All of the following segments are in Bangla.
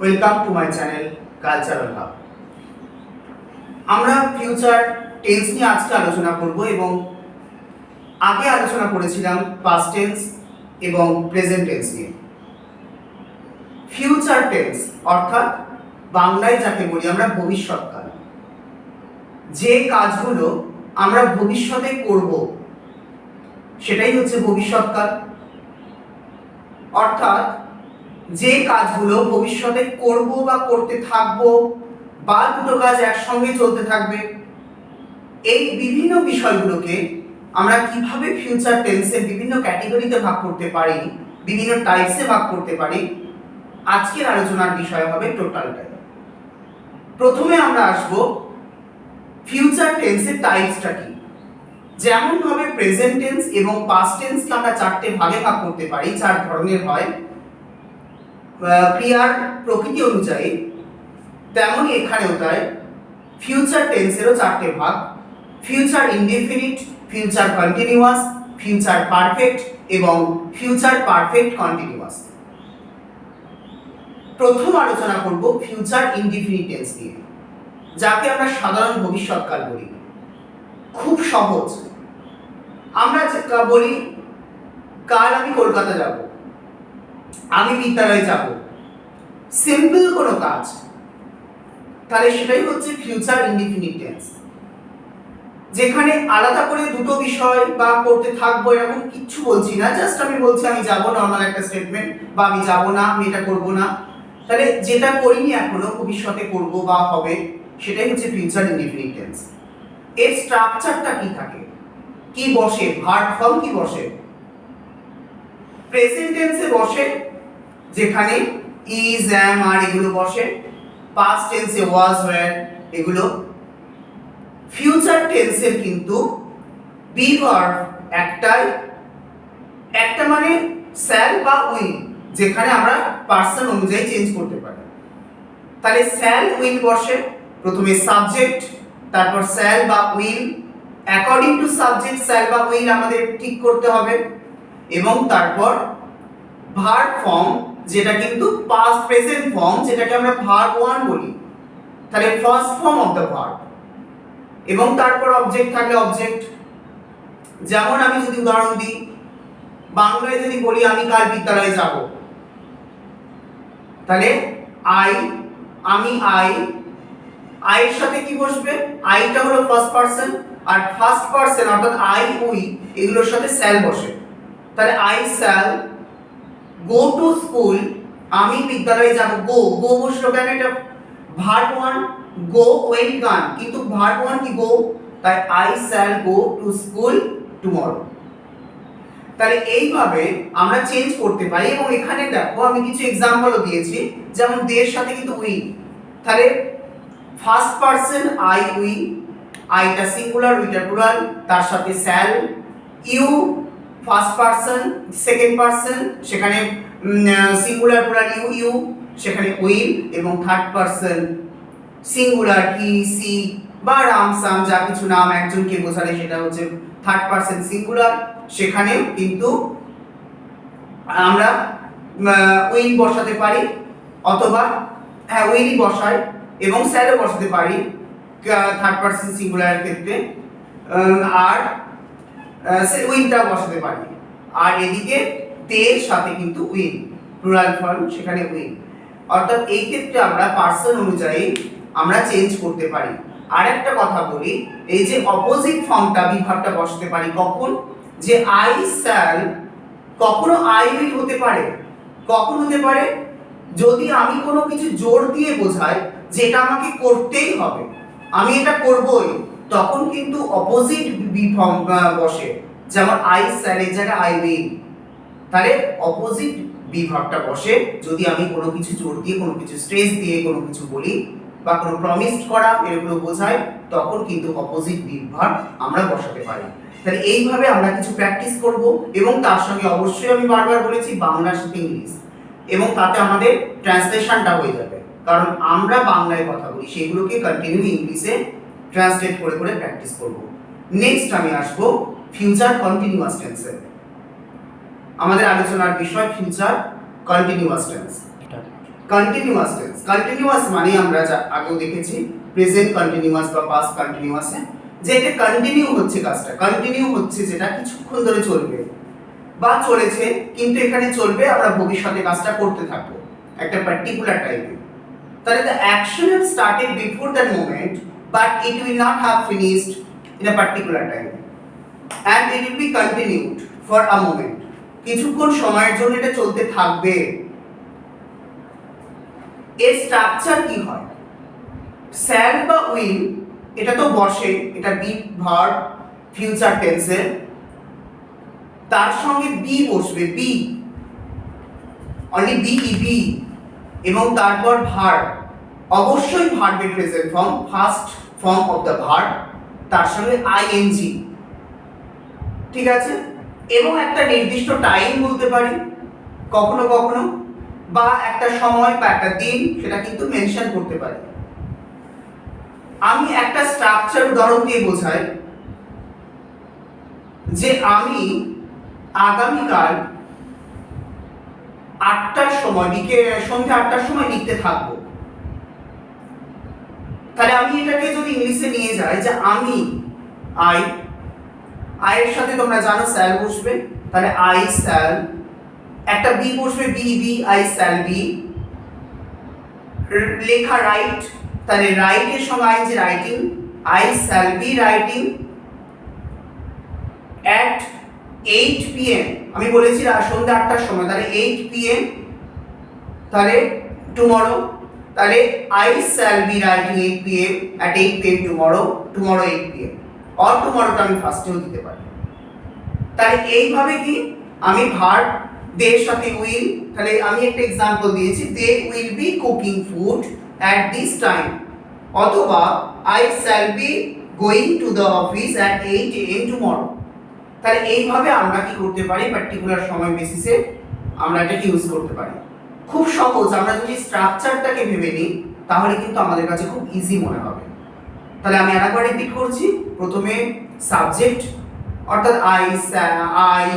Welcome to my channel cultural hub. আমরা ফিউচার টেন্স নিয়ে আজকে আলোচনা করব এবং আগে আলোচনা করেছিলাম পাস্ট টেন্স এবং প্রেজেন্ট টেন্স নিয়ে। ফিউচার টেন্স অর্থাৎ বাংলায় যাকে বলি আমরা ভবিষ্যৎকাল, যে কাজগুলো আমরা ভবিষ্যতে করব সেটাই হচ্ছে ভবিষ্যৎকাল। অর্থাৎ যে কাজগুলো ভবিষ্যতে করব বা করতে থাকবো বা দুটো কাজ একসঙ্গে চলতে থাকবে, এই বিভিন্ন বিষয়গুলোকে আমরা কিভাবে ফিউচার টেন্সের বিভিন্ন ক্যাটাগরিতে ভাগ করতে পারি, বিভিন্ন টাইপসে ভাগ করতে পারি, আজকের আলোচনার বিষয় হবে টোটালটাই। প্রথমে আমরা আসব ফিউচার টেন্সের টাইপসটা কি। যেমন ভাবে প্রেজেন্ট টেন্স এবং পাস্ট টেন্সকে আমরা চারটে ভাগে ভাগ করতে পারি, চার ধরনের হয় ক্রিয়ার প্রকৃতি অনুযায়ী, তেমনই এখানেও তাই ফিউচার টেন্সেরও চারটে ভাগ: future indefinite, future continuous, future perfect এবং ফিউচার পারফেক্ট কন্টিনিউয়াস। প্রথম আলোচনা করব ফিউচার ইনডেফিনিট টেন্স নিয়ে, যাকে আমরা সাধারণ ভবিষ্যৎকাল বলি। খুব সহজ। আমরা বলি কাল আমি কলকাতা যাব, আমি বিদ্যালয়ে যাব, সিম্পল কোনো কাজ, তাহলে সেটাই হচ্ছে ফিউচার ইনডেফিনিট টেন্স। যেখানে আলাদা করে দুটো বিষয় বা করতে থাকবো এরকম কিচ্ছু বলছি না, জাস্ট আমি বলছি আমি যাব, নর্মাল একটা স্টেটমেন্ট, বা আমি যাব না, আমি এটা করব না। তাহলে যেটা করিনি এখনো ভবিষ্যতে করব বা হবে, সেটাই হচ্ছে ফিউচার ইনডেফিনিট টেন্স। এর স্ট্রাকচারটা কি থাকে, কি বসে, ভার্ব ফর্ম কি বসে। প্রেজেন্ট টেন্সে বসে যেখানে ইজ, অ্যাম, আর এগুলো বসে। পাস্ট টেন্সে ওয়াজ, ওয়্যার এগুলো। ফিউচার টেন্সের কিন্তু বি ভার্ব একটাই, একটা মানে শ্যাল বা উইল, যেখানে আমরা পার্সন অনুযায়ী চেঞ্জ করতে পারি। তাহলে শ্যাল উইল বসে, প্রথমে সাবজেক্ট, তারপর শ্যাল বা will, according to subject shall বা উইল আমাদের ঠিক করতে হবে, এবং তারপর ভার্ব ফর্ম, যেটা কিন্তু পাস্ট প্রেজেন্ট ফর্ম, যেটাকে আমরা ভার্ব ওয়ান বলি, তাহলে first form of the verb, এবং তারপর অবজেক্ট থাকলে অবজেক্ট। যেমন আমি যদি উদাহরণ দিই, বাংলায় যদি বলি আমি কাল বিদ্যালয়ে যাব, তাহলে আমি আইয়ের সাথে কি বসবে, আইটা হলো ফার্স্ট পারসন, আর ফার্স্ট পারসন অর্থাৎ আই, উই এগুলোর সাথে শ্যাল বসে। তাহলে I shall go to school, আমি বিদ্যালয়ে যাব, গো বসলো কেন, এটা ভার্ব ওয়ান, গো ওয়েন্ট গান, কিন্তু ভার্ব ওয়ান কি গো, তাই I shall go to school tomorrow. তাহলে এইভাবে আমরা চেঞ্জ করতে পারি। এবং এখানে দেখো আমি কিছু এক্সাম্পলও দিয়েছি, যেমন দের সাথে কিন্তু উই, তাহলে ফার্স্ট পারসন আই, উই, আইটা সিঙ্গুলার, উইটা প্লুরাল, তার সাথে shall, you first person, second person সেখানে সিঙ্গুলার প্লুরাল ইউ, সেখানে উইল, এবং third person singular he, she বা রাম, সাম যা কিছু নাম একজনকে বোঝালে সেটা হচ্ছে থার্ড পারসন সিঙ্গুলার, সেখানেও কিন্তু আমরা উইল বসাতে পারি, অথবা হ্যাঁ উইলই বসাই, এবং স্যালও বসাতে পারি থার্ড পারসন সিঙ্গুলারের ক্ষেত্রে, আর উইলটাও বসাতে পারি। আর এদিকে দের সাথে কিন্তু উইল, প্লুরাল ফর্ম, সেখানে উইল। অর্থাৎ এই ক্ষেত্রে আমরা পার্সন অনুযায়ী আমরা চেঞ্জ করতে পারি। আর একটা কথা বলি, এই যে অপোজিট ফর্মটা বিভাগটা বসাতে পারি কখন, যে আই শ্যাল কখনো আই উইল হতে পারে, কখন হতে পারে, যদি আমি কোনো কিছু জোর দিয়ে বোঝাই যেটা আমাকে করতেই হবে, আমি এটা করবই, তখন কিন্তু অপোজিট বি ফর্ম বসে, যেমন আই শ্যাল এর জায়গায় আই উইল, তাহলে অপোজিট বিভাগটা বসে যদি আমি কোনো কিছু জোর দিয়ে, কোনো কিছু স্ট্রেস দিয়ে কোনো কিছু বলি বা কোনো প্রমিস করা এগুলো বোঝায়, তখন কিন্তু অপোজিট বিভাগ আমরা বসাতে পারি। তাহলে এইভাবে আমরা কিছু প্র্যাকটিস করব, এবং তার সঙ্গে অবশ্যই আমি বারবার বলেছি বাংলার সাথে ইংলিশ, এবং তাতে আমাদের ট্রান্সলেশনটা হয়ে যাবে, কারণ আমরা বাংলায় কথা বলি, সেগুলোকে কন্টিনিউ ইংলিশে ট্রান্সলেট করে করে প্র্যাকটিস করব। নেক্সট আমি আসবো ফিউচার কন্টিনিউয়াস টেন্সে। আমাদের আলোচনার বিষয় future continuous tense. Continuous tense continuous মানে আমরা যা আগেও দেখেছি প্রেজেন্ট কন্টিনিউয়াস বা পাস্ট কন্টিনিউয়াসে যে এটা কন্টিনিউ হচ্ছে কাজটা, কন্টিনিউ হচ্ছে যেটা কিছুক্ষণ ধরে চলবে বা চলেছে, কিন্তু এখানে চলবে, আমরা ভবিষ্যতে কাজটা করতে থাকবো একটা পার্টিকুলার টাইমে। তাহলে the action have started before that moment but it will not have finished in a particular time and it will be continued for a moment, কিছুক্ষণ সময়ের জন্য এটা চলতে থাকবে। এর স্ট্রাকচার কি হয়? শ্যাল বা উইল এটা তো বসে, এটা বি ভার্ব ফিউচার টেন্সের, তার সঙ্গে বি বসবে, be only B E be, এবং তারপর ভার্ব, অবশ্যই ভার্বের present form, first form of the verb, তার সঙ্গে আইএনজি, ঠিক আছে, এবং একটা নির্দিষ্ট টাইম বলতে পারি কখনো কখনো, বা একটা সময় বা একটা দিন সেটা কিন্তু মেনশন করতে পারি। আমি একটা স্ট্রাকচার উদাহরণ দিয়ে বোঝাই যে আমি আগামীকাল 8টার সময় সন্ধ্যা 8টার সময় লিখতে থাকবো। তাহলে আমি এটাকে যদি ইংলিশে নিয়ে যাই যে আমি এর সাথে তোমরা জানো শ্যাল বসবে, তাহলে আই শ্যাল, একটা বি বসবে, বি আই শ্যাল বি, লেখা রাইট, তাহলে রাইট এর সঙ্গে ING writing, I shall be writing at 8 PM, আমি বলেছি সন্ধ্যা 8টার সময়, তাহলে 8 PM, তাহলে টুমরো, তাহলে I shall be writing 8 PM at 8 PM tomorrow 8 PM, or tomorrowটা আমি ফার্স্টেও দিতে পারি। তাহলে এইভাবে কি আমি ভার্ব দের সাথে উইল, তাহলে আমি একটা एग्जांपल দিয়েছি, they will be cooking food at this time, অথবা I shall be going to the office at 8 AM tomorrow। তাহলে এইভাবে আমরা কি করতে পারি, পার্টিকুলার সময় বেসিসে আমরা এটাকে ইউজ করতে পারি। খুব সহজ, আমরা যদি স্ট্রাকচারটাকে ভেবে নিই তাহলে কিন্তু আমাদের কাছে খুব ইজি মনে হবে। তাহলে আমি আরেকবার রিপিট করছি, প্রথমে সাবজেক্ট অর্থাৎ আই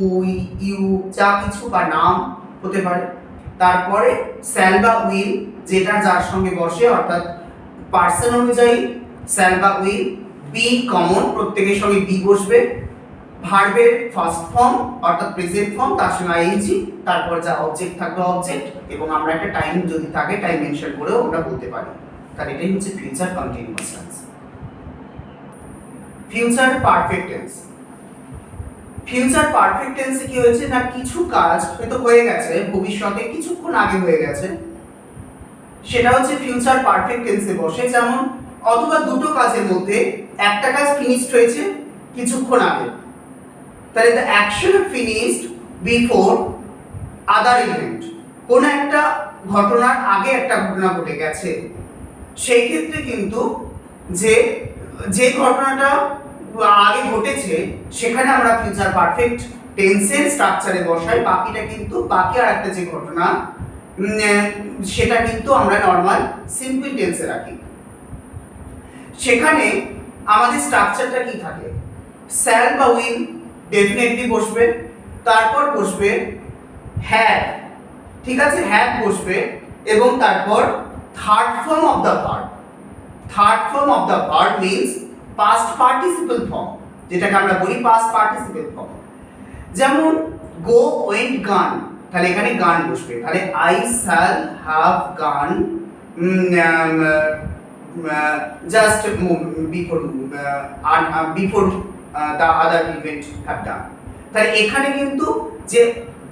উই ইউ যা কিছু বা নাম হতে পারে, তারপরে শ্যাল বা উইল যেটা যার সঙ্গে বসে অর্থাৎ পার্সন অনুযায়ী শ্যাল বা উইল, বি কমন প্রত্যেকের সঙ্গে বি বসবে, ভার্বের ফার্স্ট ফর্ম অর্থাৎ প্রেজেন্ট ফর্ম, তার সঙ্গে আইএনজি, তারপর যা অবজেক্ট থাকবে অবজেক্ট, এবং আমরা একটা টাইম যদি থাকে টাইম মেনশন করেও আমরা বলতে পারি। তাহলে এটাই হচ্ছে future continuous tense. Future perfect tense, future perfect টেন্সে কি হয়েছে না, কিছু কাজ হয়তো হয়ে গেছে, ভবিষ্যতে কিছুক্ষণ আগে হয়ে গেছে, সেটা হচ্ছে ফিউচার পারফেক্ট টেন্সে বসে। যেমন অথবা দুটো কাজের মধ্যে একটা কাজ ফিনিশড হয়েছে কিছুক্ষণ আগে, তাহলে the action finished before other event, কোন একটা ঘটনার আগে একটা ঘটনা ঘটে গেছে, সেই ক্ষেত্রে কিন্তু যে ঘটনাটা আগে ঘটেছে সেখানে আমরা ফিউচার পারফেক্ট টেন্সের স্ট্রাকচারে বসাই, বাকিটা কিন্তু বাকি আর একটা যে ঘটনা সেটা কিন্তু আমরা নর্মাল সিম্পল টেন্সে রাখি। সেখানে আমাদের স্ট্রাকচারটা কি থাকে, শ্যাল বা উইল ডেফিনেটলি বসবে, তারপর বসবে হ্যাভ, ঠিক আছে, হ্যাভ বসবে, এবং তারপর third form of the verb, third form of the verb means past participle form, যেটাকে আমরা বলি পাস্ট পার্টিসিপল ফর্ম। যেমন গো ওয়েন্ট গান, তাহলে এখানে গান বসবে, তাহলে আই শ্যাল হ্যাভ গান just before the other event have done। তাহলে এখানে কিন্তু যে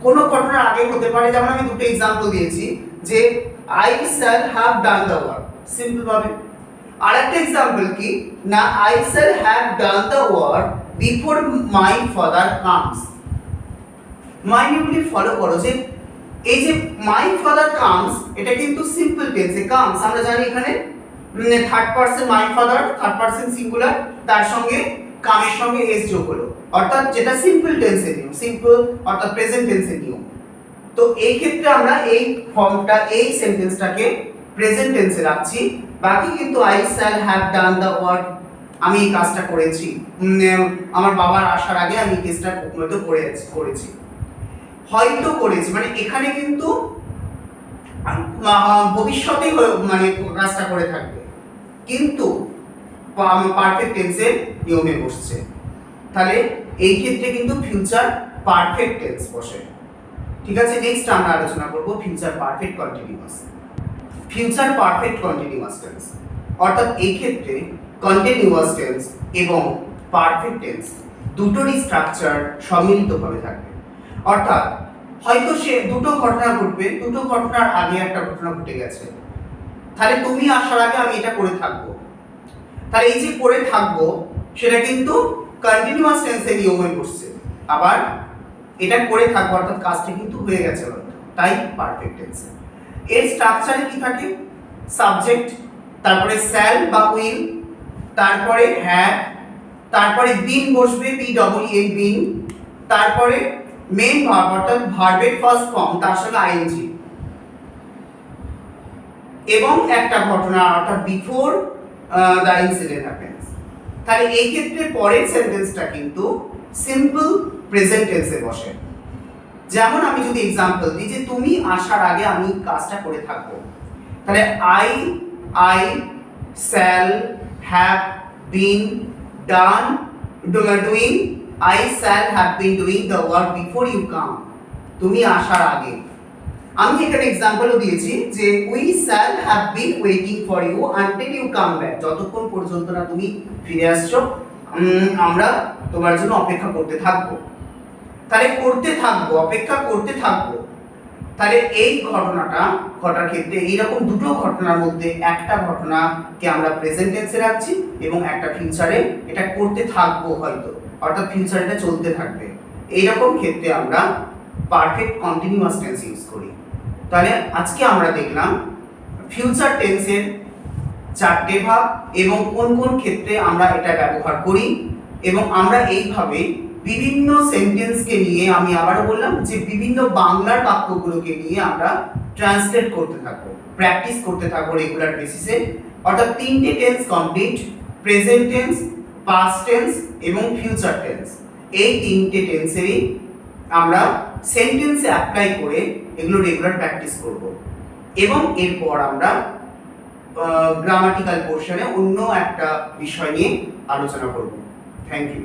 কোনো ঘটনার আগে হতে পারে, যেমন আমি দুটো एग्जांपल দিয়েছি যে I shall have done the work, simple ভাবে। আরেকটা एग्जांपल কি না, I shall have done the work before my father comes। মাইন্ডলি ফলো করো যে এই যে my father comes এটা কিন্তু সিম্পল টেন্সে comes, আমরা জানি এখানে third person my father, third person singular, তার সঙ্গে কামের সঙ্গে এস যোগ হলো, অর্থাৎ যেটা সিম্পল টেন্সের নিয়ম, সিম্পল অর্থাৎ প্রেজেন্ট টেন্সের নিয়ম। তো এই ক্ষেত্রে আমরা এই ফর্মটা, এই সেন্টেন্সটাকে প্রেজেন্ট টেন্সে রাখছি, বাকি কিন্তু I shall have done the work, আমি এই কাজটা করেছি, আমার বাবার আসার আগে আমি এই কাজটা করেছি, হয়তো করেছি, মানে এখানে কিন্তু ভবিষ্যতে মানে কাজটা করে থাকবে, কিন্তু পারফেক্ট টেন্সের নিয়মে বসছে। তাহলে এই ক্ষেত্রে কিন্তু ফিউচার পারফেক্ট টেন্স বসে। ঠিক আছে, নেক্সট আমরা আলোচনা করব future perfect continuous. Future perfect continuous tense অর্থাৎ এই ক্ষেত্রে কন্টিনিউয়াস টেন্স এবং পারফেক্ট টেন্স দুটোরই স্ট্রাকচার সম্মিলিতভাবে থাকবে। অর্থাৎ হয়তো সে দুটো ঘটনা ঘটবে, দুটো ঘটনার আগে একটা ঘটনা ঘটে গেছে, তাহলে তুমি আসার আগে আমি এটা করে থাকবো। তাহলে এই যে করে থাকবো সেটা কিন্তু কন্টিনিউয়াস টেন্সের নিয়মে বসছে। আবার এটা করে থাকবো অর্থাৎ কাজটা কিন্তু হয়ে গেছে হয়তো, তাই পারফেক্ট টেন্স। এর স্ট্রাকচারে কি থাকে? সাবজেক্ট, তারপরে শ্যাল বা উইল, তারপরে হ্যাভ, তারপরে বিন বসবে, BEEN বিন, তারপরে মেইন ভার্ব অর্থাৎ ভার্বের ফার্স্ট ফর্ম তার সঙ্গে আইএনজি, এবং একটা ঘটনা অর্থাৎ বিফোর দ্য ইনসিডেন্ট হ্যাপেন্স। তাহলে এই ক্ষেত্রে পরের সেন্টেন্সটা কিন্তু সিম্পল প্রেজেন্ট টেন্সে বসে। যেমন আমি যদি এক্সাম্পল দিই যে তুমি আসার আগে আমি কাজটা করে থাকবো, তাহলে I shall have been done doing, I shall have been doing the work before you come. তুমি আসার আগে। আমি এখানে এক্সাম্পলও দিয়েছি যে we shall have been waiting for you until you come back. যতক্ষণ পর্যন্ত না তুমি ফিরে আসছো আমরা তোমার জন্য অপেক্ষা করতে থাকবো। তাহলে করতে থাকবো, অপেক্ষা করতে থাকবো। তাহলে এই ঘটনাটা ঘটার ক্ষেত্রে এইরকম দুটো ঘটনার মধ্যে একটা ঘটনাকে আমরা প্রেজেন্ট টেন্সে রাখছি এবং একটা ফিউচারে এটা করতে থাকবো হয়তো, অর্থাৎ ফিউচার এটা চলতে থাকবে। এইরকম ক্ষেত্রে আমরা পারফেক্ট কন্টিনিউয়াস টেন্স ইউজ করি। তাহলে আজকে আমরা দেখলাম ফিউচার টেন্সের চারটে ভাগ এবং কোন কোন ক্ষেত্রে আমরা এটা ব্যবহার করি, এবং আমরা এইভাবে বিভিন্ন সেন্টেন্সকে নিয়ে, আমি আবারও বললাম যে বিভিন্ন বাংলার বাক্যগুলোকে নিয়ে আমরা ট্রান্সলেট করতে থাকবো, প্র্যাকটিস করতে থাকবো রেগুলার বেসিসে। অর্থাৎ তিনটে tense complete, present tense, past tense এবং ফিউচার টেন্স, এই তিনটে টেন্সেরই আমরা সেন্টেন্সে অ্যাপ্লাই করে এগুলো রেগুলার প্র্যাকটিস করব, এবং এরপর আমরা গ্রামাটিক্যাল পোর্শনে অন্য একটা বিষয় নিয়ে আলোচনা করব। Thank you.